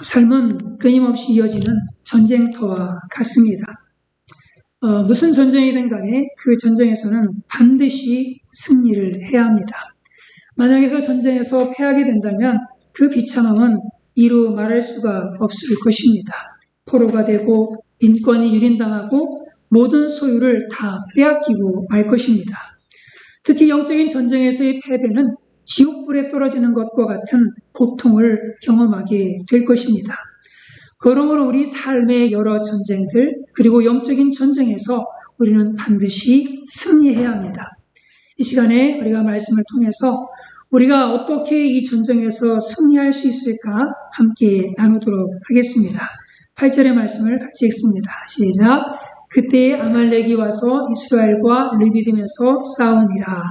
삶은 끊임없이 이어지는 전쟁터와 같습니다. 무슨 전쟁이든 간에 그 전쟁에서는 반드시 승리를 해야 합니다. 만약에서 전쟁에서 패하게 된다면 그 비참함은 이루 말할 수가 없을 것입니다. 포로가 되고 인권이 유린당하고 모든 소유를 다 빼앗기고 말 것입니다. 특히 영적인 전쟁에서의 패배는 지옥불에 떨어지는 것과 같은 고통을 경험하게 될 것입니다. 그러므로 우리 삶의 여러 전쟁들 그리고 영적인 전쟁에서 우리는 반드시 승리해야 합니다. 이 시간에 우리가 말씀을 통해서 우리가 어떻게 이 전쟁에서 승리할 수 있을까 함께 나누도록 하겠습니다. 8절의 말씀을 같이 읽습니다. 시작. 그때에 아말렉이 와서 이스라엘과 르비딤에서 싸우니라.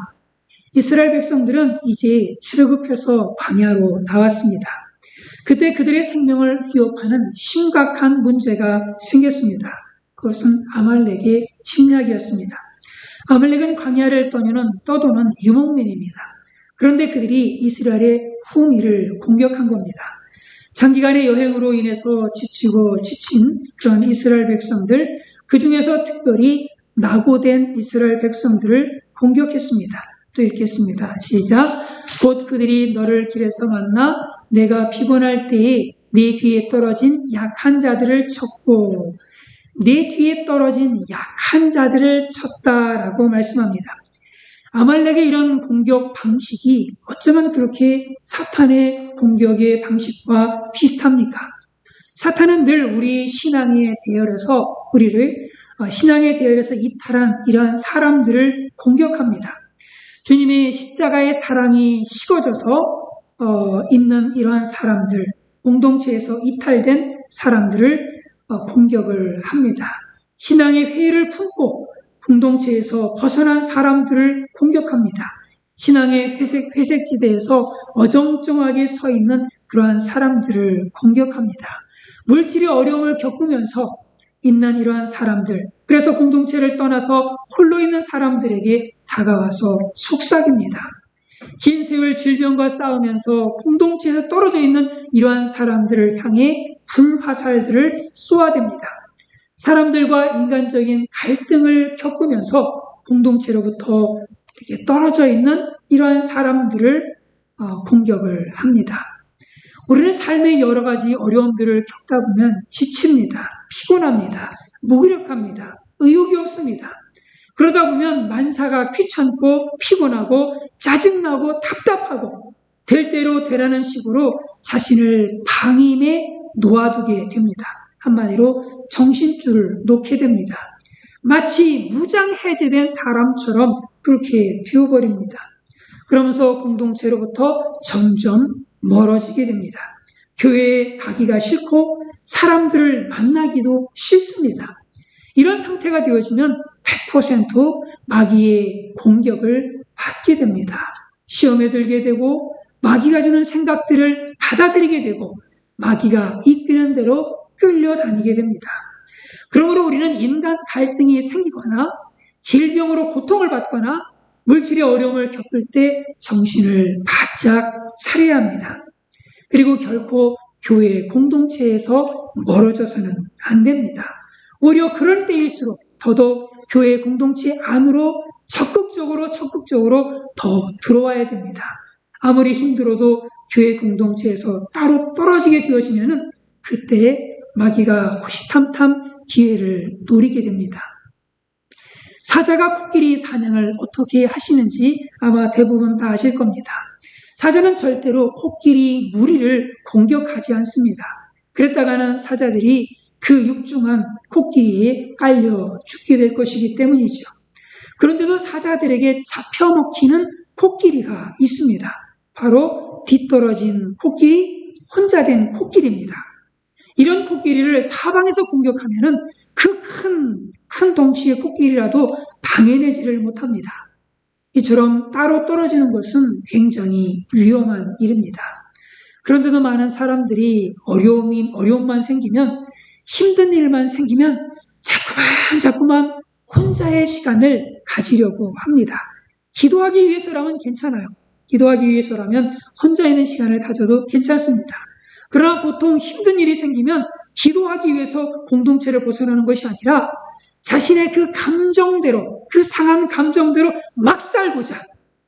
이스라엘 백성들은 이제 출애굽해서 광야로 나왔습니다. 그때 그들의 생명을 위협하는 심각한 문제가 생겼습니다. 그것은 아말렉의 침략이었습니다. 아말렉은 광야를 떠도는 유목민입니다. 그런데 그들이 이스라엘의 후미를 공격한 겁니다. 장기간의 여행으로 인해서 지치고 지친 그런 이스라엘 백성들, 그 중에서 특별히 낙오된 이스라엘 백성들을 공격했습니다. 또 읽겠습니다. 시작. 곧 그들이 너를 길에서 만나 내가 피곤할 때에 내 뒤에 떨어진 약한 자들을 쳤고 내 뒤에 떨어진 약한 자들을 쳤다라고 말씀합니다. 아말렉의 이런 공격 방식이 어쩌면 그렇게 사탄의 공격의 방식과 비슷합니까? 사탄은 늘 우리 신앙의 대열에서 이탈한 이러한 사람들을 공격합니다. 주님의 십자가의 사랑이 식어져서 있는 이러한 사람들, 공동체에서 이탈된 사람들을 공격을 합니다. 신앙의 회의를 품고 공동체에서 벗어난 사람들을 공격합니다. 신앙의 회색지대에서 어정쩡하게 서 있는 그러한 사람들을 공격합니다. 물질의 어려움을 겪으면서 있는 이러한 사람들, 그래서 공동체를 떠나서 홀로 있는 사람들에게 다가와서 속삭입니다. 긴 세월 질병과 싸우면서 공동체에서 떨어져 있는 이러한 사람들을 향해 불화살들을 쏘아댑니다. 사람들과 인간적인 갈등을 겪으면서 공동체로부터 이렇게 떨어져 있는 이러한 사람들을 공격을 합니다. 우리는 삶의 여러 가지 어려움들을 겪다 보면 지칩니다. 피곤합니다. 무기력합니다. 의욕이 없습니다. 그러다 보면 만사가 귀찮고 피곤하고 짜증나고 답답하고 될 대로 되라는 식으로 자신을 방임에 놓아두게 됩니다. 한마디로 정신줄을 놓게 됩니다. 마치 무장해제된 사람처럼 그렇게 되어버립니다. 그러면서 공동체로부터 점점 멀어지게 됩니다. 교회에 가기가 싫고 사람들을 만나기도 싫습니다. 이런 상태가 되어지면 100% 마귀의 공격을 받게 됩니다. 시험에 들게 되고 마귀가 주는 생각들을 받아들이게 되고 마귀가 이끄는 대로 끌려다니게 됩니다. 그러므로 우리는 인간 갈등이 생기거나 질병으로 고통을 받거나 물질의 어려움을 겪을 때 정신을 바짝 차려야 합니다. 그리고 결코 교회 공동체에서 멀어져서는 안 됩니다. 오히려 그럴 때일수록 더더욱 교회 공동체 안으로 적극적으로 더 들어와야 됩니다. 아무리 힘들어도 교회 공동체에서 따로 떨어지게 되어지면은 그때 마귀가 호시탐탐 기회를 노리게 됩니다. 사자가 코끼리 사냥을 어떻게 하시는지 아마 대부분 다 아실 겁니다. 사자는 절대로 코끼리 무리를 공격하지 않습니다. 그랬다가는 사자들이 그 육중한 코끼리에 깔려 죽게 될 것이기 때문이죠. 그런데도 사자들에게 잡혀먹히는 코끼리가 있습니다. 바로 뒤떨어진 코끼리, 혼자 된 코끼리입니다. 이런 코끼리를 사방에서 공격하면은 그 큰 덩치의 코끼리라도 당해내지를 못합니다. 이처럼 따로 떨어지는 것은 굉장히 위험한 일입니다. 그런데도 많은 사람들이 어려움만 생기면, 힘든 일만 생기면 자꾸만 혼자의 시간을 가지려고 합니다. 기도하기 위해서라면 괜찮아요. 기도하기 위해서라면 혼자 있는 시간을 가져도 괜찮습니다. 그러나 보통 힘든 일이 생기면 기도하기 위해서 공동체를 벗어나는 것이 아니라 자신의 그 감정대로, 그 상한 감정대로 막 살고자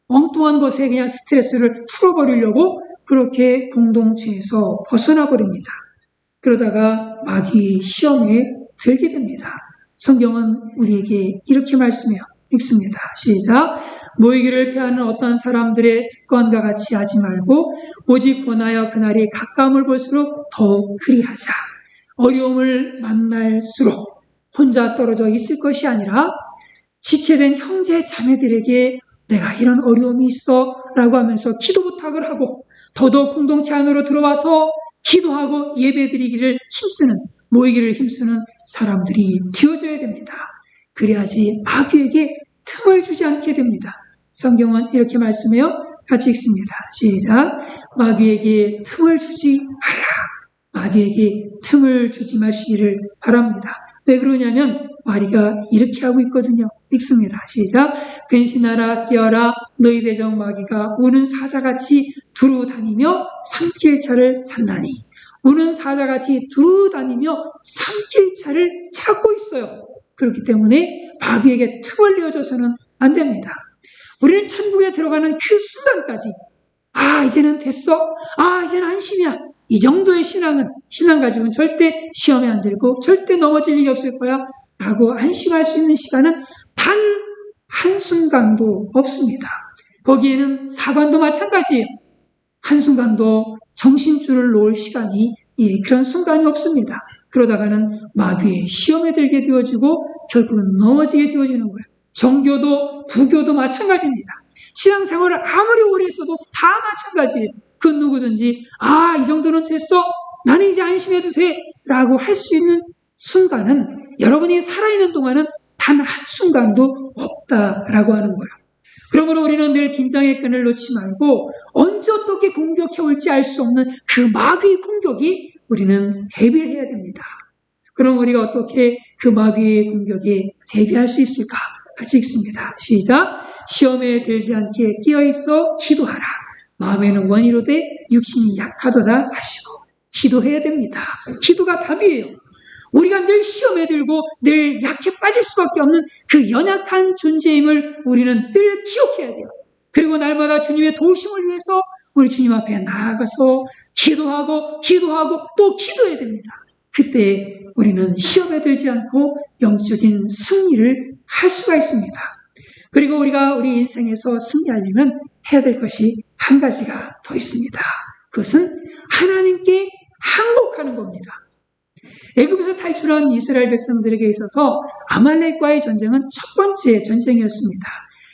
엉뚱한 것에 그냥 스트레스를 풀어버리려고 그렇게 공동체에서 벗어나 버립니다. 그러다가 마귀 시험에 들게 됩니다. 성경은 우리에게 이렇게 말씀해요. 읽습니다. 시작. 모이기를 피하는 어떤 사람들의 습관과 같이 하지 말고 오직 권하여 그날이 가까움을 볼수록 더욱 그리하자. 어려움을 만날수록 혼자 떨어져 있을 것이 아니라 지체된 형제 자매들에게 내가 이런 어려움이 있어 라고 하면서 기도 부탁을 하고 더더욱 공동체 안으로 들어와서 기도하고 예배드리기를 힘쓰는, 모이기를 힘쓰는 사람들이 되어져야 됩니다. 그래야지 마귀에게 틈을 주지 않게 됩니다. 성경은 이렇게 말씀해요. 같이 읽습니다. 시작. 마귀에게 틈을 주지 말라. 마귀에게 틈을 주지 마시기를 바랍니다. 왜 그러냐면 마귀가 이렇게 하고 있거든요. 읽습니다. 시작. 근신하라 깨어라 너희 대적 마귀가 우는 사자같이 두루 다니며 삼킬 차를 샀나니. 우는 사자같이 두루 다니며 삼킬 차를 찾고 있어요. 그렇기 때문에 마귀에게 틈을 내어줘서는 안 됩니다. 우리는 천국에 들어가는 그 순간까지 이제는 됐어. 이제는 안심이야. 이 정도의 신앙 가지고는 절대 시험에 안 들고 절대 넘어질 일이 없을 거야 라고 안심할 수 있는 시간은 단 한순간도 없습니다. 거기에는 사관도 마찬가지예요. 한순간도 정신줄을 놓을 시간이 그런 순간이 없습니다. 그러다가는 마귀의 시험에 들게 되어지고 결국은 넘어지게 되어지는 거예요. 정교도 부교도 마찬가지입니다. 신앙생활을 아무리 오래 했어도 다 마찬가지예요. 그 누구든지 이 정도는 됐어. 나는 이제 안심해도 돼. 라고 할 수 있는 순간은 여러분이 살아있는 동안은 단 한순간도 없다라고 하는 거예요. 그러므로 우리는 늘 긴장의 끈을 놓지 말고 언제 어떻게 공격해 올지 알 수 없는 그 마귀의 공격이 우리는 대비를 해야 됩니다. 그럼 우리가 어떻게 그 마귀의 공격에 대비할 수 있을까? 같이 읽습니다. 시작. 시험에 들지 않게 끼어있어 기도하라. 마음에는 원이로되 육신이 약하도다 하시고 기도해야 됩니다. 기도가 답이에요. 우리가 늘 시험에 들고 늘 약해 빠질 수밖에 없는 그 연약한 존재임을 우리는 늘 기억해야 돼요. 그리고 날마다 주님의 도우심을 위해서 우리 주님 앞에 나아가서 기도하고 또 기도해야 됩니다. 그때 우리는 시험에 들지 않고 영적인 승리를 할 수가 있습니다. 그리고 우리가 우리 인생에서 승리하려면 해야 될 것이 한 가지가 더 있습니다. 그것은 하나님께 항복하는 겁니다. 애굽에서 탈출한 이스라엘 백성들에게 있어서 아말렉과의 전쟁은 첫 번째 전쟁이었습니다.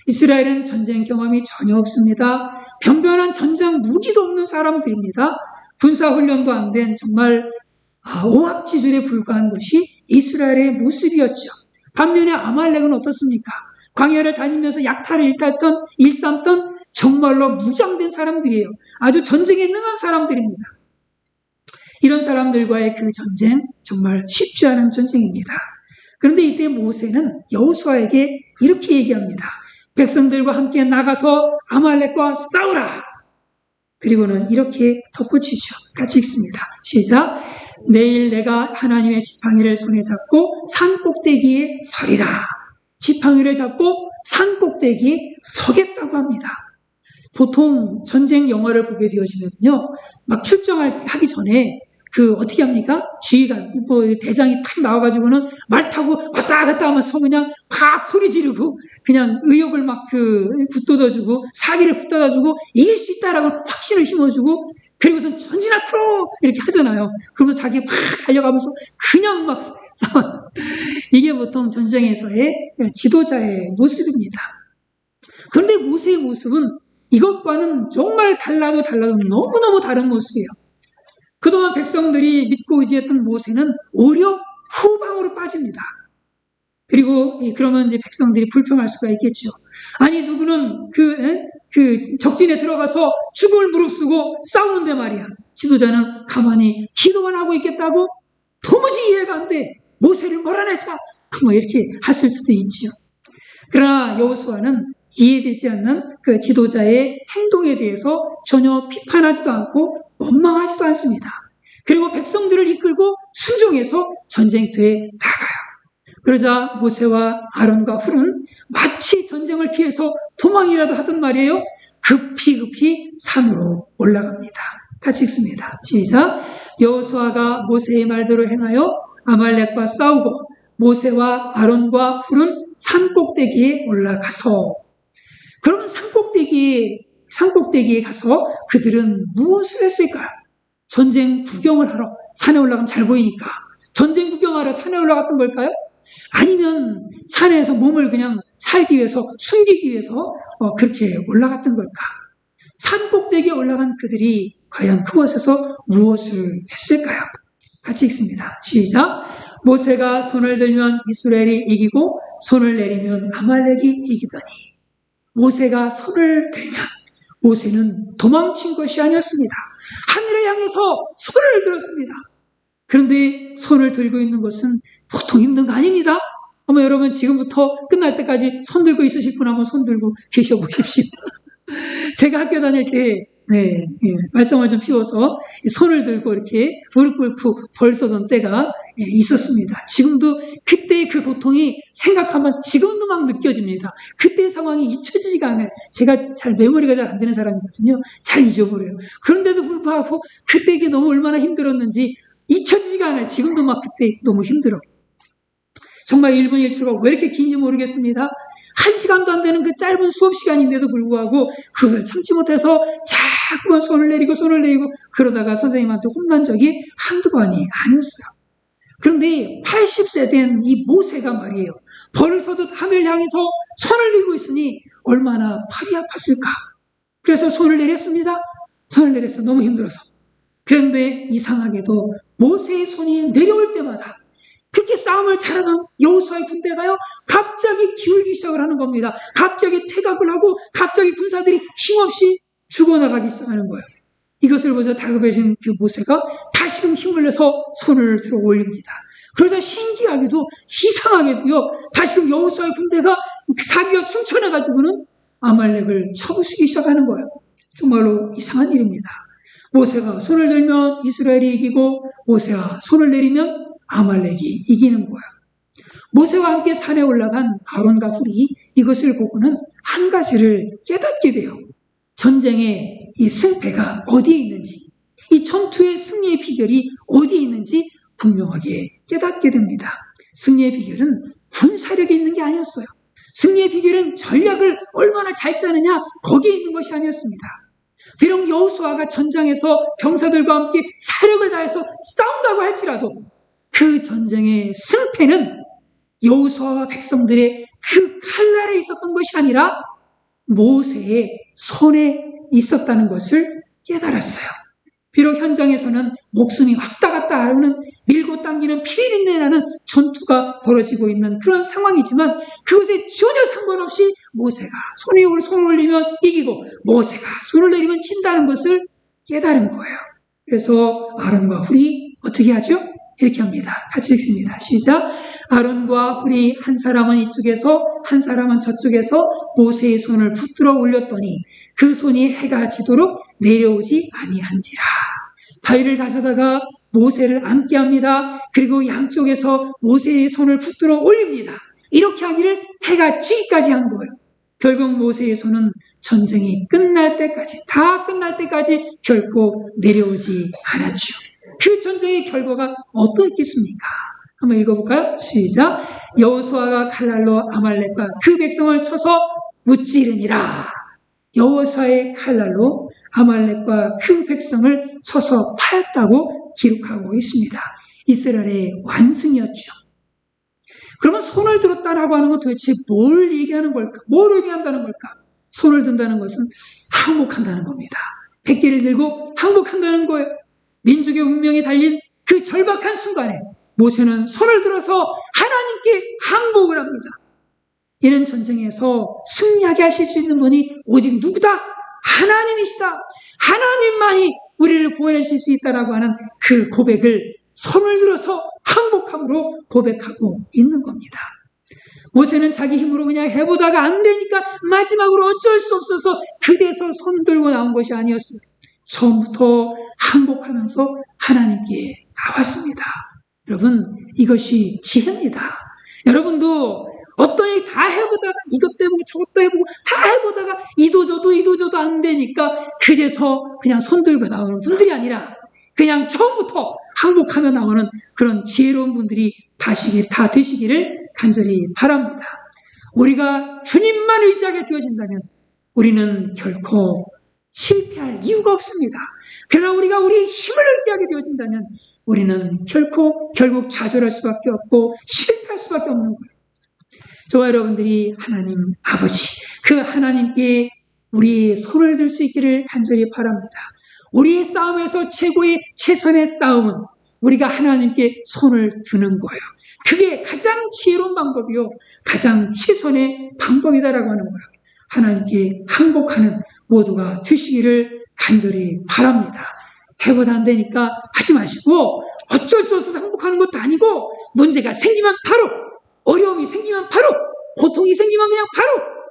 이스라엘은 전쟁 경험이 전혀 없습니다. 변변한 전장 무기도 없는 사람들입니다. 군사훈련도 안 된 정말 오합지졸에 불과한 것이 이스라엘의 모습이었죠. 반면에 아말렉은 어떻습니까? 광야를 다니면서 약탈을 일삼던 정말로 무장된 사람들이에요. 아주 전쟁에 능한 사람들입니다. 이런 사람들과의 그 전쟁 정말 쉽지 않은 전쟁입니다. 그런데 이때 모세는 여호수아에게 이렇게 얘기합니다. 백성들과 함께 나가서 아말렉과 싸우라. 그리고는 이렇게 덧붙이죠. 같이 읽습니다. 시작. 내일 내가 하나님의 지팡이를 손에 잡고 산 꼭대기에 서리라. 지팡이를 잡고 산 꼭대기에 서겠다고 합니다. 보통 전쟁 영화를 보게 되어지면요, 막 출정하기 전에 어떻게 합니까? 지휘관, 대장이 탁 나와가지고는 말 타고 왔다 갔다 하면서 그냥 팍 소리 지르고 그냥 의욕을 막 붙돋아주고 사기를 붙돋아주고 이길 수 있다라고 확신을 심어주고 그리고선 전진 앞으로 이렇게 하잖아요. 그러면서 자기 팍 달려가면서 그냥 막 싸워. 이게 보통 전쟁에서의 지도자의 모습입니다. 그런데 모세의 모습은 이것과는 정말 달라도 너무너무 다른 모습이에요. 그동안 백성들이 믿고 의지했던 모세는 오히려 후방으로 빠집니다. 그리고 그러면 이제 백성들이 불평할 수가 있겠죠. 아니 누구는 적진에 들어가서 죽음을 무릅쓰고 싸우는데 말이야. 지도자는 가만히 기도만 하고 있겠다고? 도무지 이해가 안 돼. 모세를 몰아내자. 이렇게 하실 수도 있죠. 그러나 여호수아는 이해되지 않는 그 지도자의 행동에 대해서 전혀 비판하지도 않고 원망하지도 않습니다. 그리고 백성들을 이끌고 순종해서 전쟁터에 나가요. 그러자 모세와 아론과 훌은 마치 전쟁을 피해서 도망이라도 하던 말이에요. 급히 산으로 올라갑니다. 같이 읽습니다. 시작. 여호수아가 모세의 말대로 행하여 아말렉과 싸우고 모세와 아론과 훌은 산꼭대기에 올라가서, 그러면 산꼭대기에 가서 그들은 무엇을 했을까요? 전쟁 구경을 하러 산에 올라가면 잘 보이니까 전쟁 구경하러 산에 올라갔던 걸까요? 아니면 산에서 몸을 그냥 살기 위해서, 숨기기 위해서 그렇게 올라갔던 걸까? 산꼭대기에 올라간 그들이 과연 그곳에서 무엇을 했을까요? 같이 읽습니다. 시작. 모세가 손을 들면 이스라엘이 이기고 손을 내리면 아말렉이 이기더니. 모세가 손을 들면, 모세는 도망친 것이 아니었습니다. 하늘을 향해서 손을 들었습니다. 그런데 손을 들고 있는 것은 보통 힘든 거 아닙니다. 한번 여러분 지금부터 끝날 때까지 손 들고 있으실 분 한번 손 들고 계셔 보십시오. 제가 학교 다닐 때 말썽을 좀 피워서 손을 들고 이렇게 무릎 꿇고 벌 서던 때가 있었습니다. 지금도 그때의 그 고통이 생각하면 지금도 막 느껴집니다. 그때의 상황이 잊혀지지가 않아요. 제가 잘 메모리가 잘 안 되는 사람이거든요. 잘 잊어버려요. 그런데도 불구하고 그때 이게 너무 얼마나 힘들었는지 잊혀지지가 않아요. 지금도 막 그때 너무 힘들어. 정말 1분 1초가 왜 이렇게 긴지 모르겠습니다. 1시간도 안 되는 그 짧은 수업 시간인데도 불구하고 그걸 참지 못해서 자꾸만 손을 내리고 그러다가 선생님한테 혼난 적이 한두 번이 아니었어요. 그런데 80세 된 이 모세가 말이에요. 벌을 서듯 하늘 향해서 손을 들고 있으니 얼마나 팔이 아팠을까. 그래서 손을 내렸습니다. 손을 내렸어. 너무 힘들어서. 그런데 이상하게도 모세의 손이 내려올 때마다 그렇게 싸움을 잘하던 여호수아의 군대가요, 갑자기 기울기 시작을 하는 겁니다. 갑자기 퇴각을 하고 갑자기 군사들이 힘없이 죽어나가기 시작하는 거예요. 이것을 보자 다급해진 그 모세가 다시금 힘을 내서 손을 들어 올립니다. 그러자 신기하게도 이상하게도요, 다시금 여호수아의 군대가 사기가 춤춰나가지고는 아말렉을 쳐부수기 시작하는 거예요. 정말로 이상한 일입니다. 모세가 손을 들면 이스라엘이 이기고 모세가 손을 내리면 아말렉이 이기는 거야. 모세와 함께 산에 올라간 아론과 훌이 이것을 보고는 한 가지를 깨닫게 돼요. 전쟁의 이 승패가 어디에 있는지, 이 전투의 승리의 비결이 어디에 있는지 분명하게 깨닫게 됩니다. 승리의 비결은 군사력에 있는 게 아니었어요. 승리의 비결은 전략을 얼마나 잘 짜느냐, 거기에 있는 것이 아니었습니다. 비록 여호수아가 전장에서 병사들과 함께 사력을 다해서 싸운다고 할지라도 그 전쟁의 승패는 여호수아와 백성들의 그 칼날에 있었던 것이 아니라 모세의 손에 있었다는 것을 깨달았어요. 비록 현장에서는 목숨이 왔다 갔다 하는, 밀고 당기는 피리린내 나는 전투가 벌어지고 있는 그런 상황이지만 그것에 전혀 상관없이 모세가 손을 올리면 이기고 모세가 손을 내리면 진다는 것을 깨달은 거예요. 그래서 아론과 훌이 어떻게 하죠? 이렇게 합니다. 같이 읽습니다. 시작. 아론과 훌이 한 사람은 이쪽에서 한 사람은 저쪽에서 모세의 손을 붙들어 올렸더니 그 손이 해가 지도록 내려오지 아니한지라. 바위를 가져다가 모세를 앉게 합니다. 그리고 양쪽에서 모세의 손을 붙들어 올립니다. 이렇게 하기를 해가 지기까지 한 거예요. 결국 모세의 손은 전쟁이 끝날 때까지, 다 끝날 때까지 결코 내려오지 않았죠. 그 전쟁의 결과가 어떠했겠습니까? 한번 읽어볼까요? 시작. 여호수아가 칼날로 아말렉과 그 백성을 쳐서 무찌르니라. 여호수아의 칼날로 아말렉과 그 백성을 쳐서 파였다고 기록하고 있습니다. 이스라엘의 완승이었죠. 그러면 손을 들었다라고 하는 건 도대체 뭘 얘기하는 걸까? 뭘 의미한다는 걸까? 손을 든다는 것은 항복한다는 겁니다. 백기를 들고 항복한다는 거예요. 민족의 운명이 달린 그 절박한 순간에 모세는 손을 들어서 하나님께 항복을 합니다. 이런 전쟁에서 승리하게 하실 수 있는 분이 오직 누구다? 하나님이시다. 하나님만이 우리를 구원해 주실 수 있다라고 하는 그 고백을 손을 들어서 항복함으로 고백하고 있는 겁니다. 모세는 자기 힘으로 그냥 해보다가 안 되니까 마지막으로 어쩔 수 없어서 그대서 손 들고 나온 것이 아니었어요. 처음부터 항복하면서 하나님께 나왔습니다. 여러분, 이것이 지혜입니다. 여러분도 어떤 일 다 해보다가 이것도 해보고 저것도 해보고 다 해보다가 이도 저도 안 되니까 그제서 그냥 손 들고 나오는 분들이 아니라 그냥 처음부터 항복하며 나오는 그런 지혜로운 분들이 다 되시기를 간절히 바랍니다. 우리가 주님만 의지하게 되어진다면 우리는 결코 실패할 이유가 없습니다. 그러나 우리가 우리의 힘을 의지하게 되어진다면 우리는 결국 좌절할 수밖에 없고 실패할 수밖에 없는 거예요. 저와 여러분들이 하나님 아버지, 그 하나님께 우리 손을 들 수 있기를 간절히 바랍니다. 우리의 싸움에서 최선의 싸움은 우리가 하나님께 손을 드는 거예요. 그게 가장 지혜로운 방법이요, 가장 최선의 방법이다라고 하는 거예요. 하나님께 항복하는 모두가 되시기를 간절히 바랍니다. 해보다 안 되니까 하지 마시고, 어쩔 수 없어서 항복하는 것도 아니고, 문제가 생기면 바로, 어려움이 생기면 바로, 고통이 생기면 그냥 바로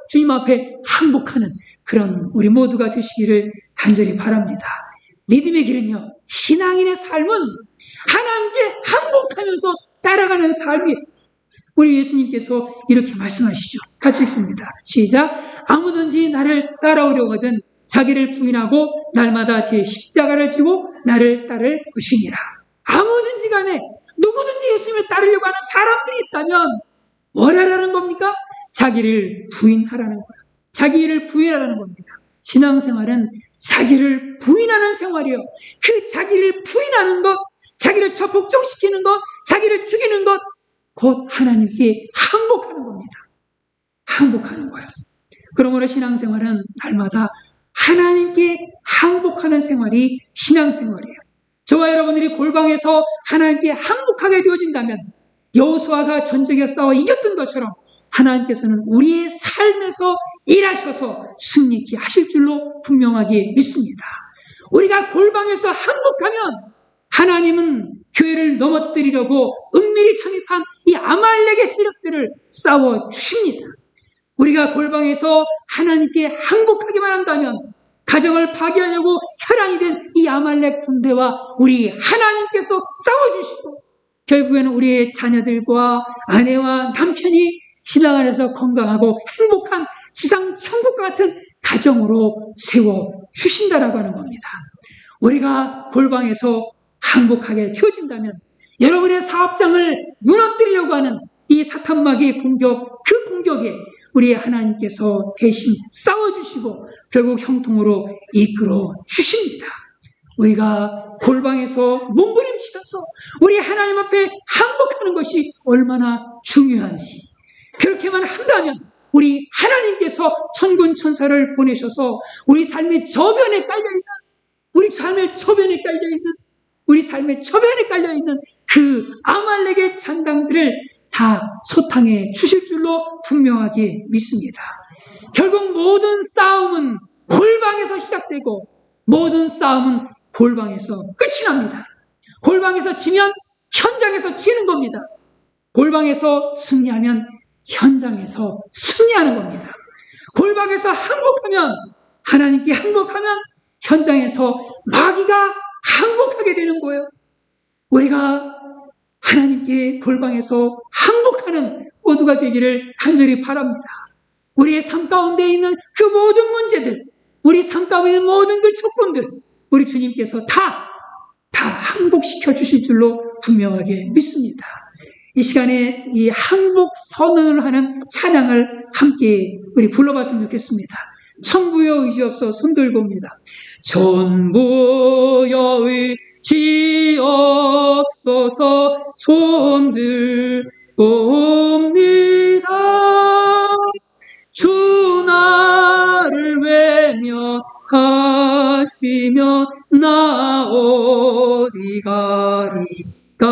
주님 앞에 항복하는 그런 우리 모두가 되시기를 간절히 바랍니다. 믿음의 길은요, 신앙인의 삶은 하나님께 항복하면서 따라가는 삶이에요. 우리 예수님께서 이렇게 말씀하시죠. 같이 읽습니다. 시작. 아무든지 나를 따라오려거든 자기를 부인하고 날마다 제 십자가를 지고 나를 따를 것이니라. 아무든지 간에 누구든지 예수님을 따르려고 하는 사람들이 있다면 뭘 하라는 겁니까? 자기를 부인하라는 거예요. 자기를 부인하라는 겁니다. 신앙생활은 자기를 부인하는 생활이에요. 그 자기를 부인하는 것, 자기를 복종시키는 것, 자기를 죽이는 것, 곧 하나님께 항복하는 겁니다. 항복하는 거예요. 그러므로 신앙생활은 날마다 하나님께 항복하는 생활이 신앙생활이에요. 저와 여러분들이 골방에서 하나님께 항복하게 되어진다면 여호수아가 전쟁에 싸워 이겼던 것처럼 하나님께서는 우리의 삶에서 일하셔서 승리케 하실 줄로 분명하게 믿습니다. 우리가 골방에서 항복하면 하나님은 교회를 넘어뜨리려고 은밀히 잠입한 이 아말렉의 세력들을 싸워 주십니다. 우리가 골방에서 하나님께 항복하기만 한다면 가정을 파괴하려고 혈안이 된 이 아말렉 군대와 우리 하나님께서 싸워주시고 결국에는 우리의 자녀들과 아내와 남편이 신앙 안에서 건강하고 행복한 지상 천국 같은 가정으로 세워주신다라고 하는 겁니다. 우리가 골방에서 항복하게 되어진다면 여러분의 사업장을 무너뜨리려고 하는 이 사탄마귀의 공격, 그 공격에 우리 하나님께서 대신 싸워주시고 결국 형통으로 이끌어 주십니다. 우리가 골방에서 몸부림치면서 우리 하나님 앞에 항복하는 것이 얼마나 중요한지, 그렇게만 한다면 우리 하나님께서 천군 천사를 보내셔서 우리 삶의 저변에 깔려있는 그 아말렉의 잔당들을 다 소탕해 주실 줄로 분명하게 믿습니다. 결국 모든 싸움은 골방에서 시작되고 모든 싸움은 골방에서 끝이 납니다. 골방에서 지면 현장에서 지는 겁니다. 골방에서 승리하면 현장에서 승리하는 겁니다. 골방에서 항복하면, 하나님께 항복하면 현장에서 마귀가 항복하게 되는 거예요. 우리가 하나님께 골방에서 항복하는 모두가 되기를 간절히 바랍니다. 우리의 삶 가운데 있는 그 모든 문제들, 우리 삶 가운데 있는 모든 그 촉군들, 우리 주님께서 다 항복시켜 주실 줄로 분명하게 믿습니다. 이 시간에 이 항복 선언을 하는 찬양을 함께 우리 불러봤으면 좋겠습니다. 천부여 의지없어 손들고 옵니다. 천부여 의지없어서 손들고 옵니다. 주 나를 외면하시면 나 어디 가리까.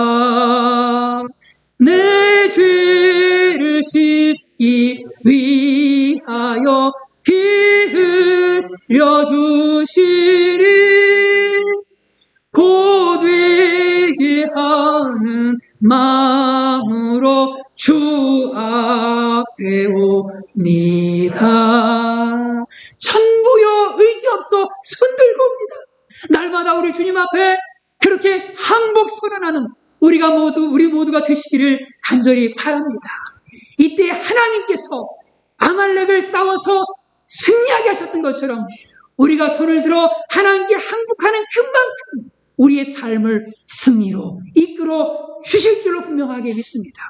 내 죄를 씻기 위하여 피 흘려주시리. 고되게 하는 마음으로 주 앞에 옵니다. 천부여 의지없어 손들고 옵니다. 날마다 우리 주님 앞에 그렇게 항복 선언하는 우리 모두가 되시기를 간절히 바랍니다. 이때 하나님께서 아말렉을 싸워서 승리하게 하셨던 것처럼 우리가 손을 들어 하나님께 항복하는 그만큼 우리의 삶을 승리로 이끌어 주실 줄로 분명하게 믿습니다.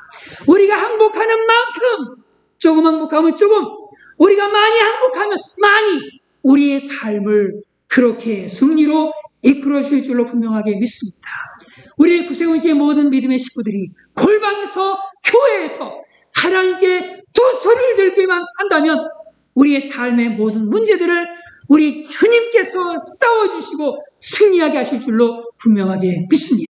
우리가 항복하는 만큼, 조금 항복하면 조금, 우리가 많이 항복하면 많이 우리의 삶을 그렇게 승리로 이끌어 주실 줄로 분명하게 믿습니다. 우리 구세군교회 모든 믿음의 식구들이 골방에서 교회에서 하나님께 두 소리를 들기만 한다면 우리의 삶의 모든 문제들을 우리 주님께서 싸워주시고 승리하게 하실 줄로 분명하게 믿습니다.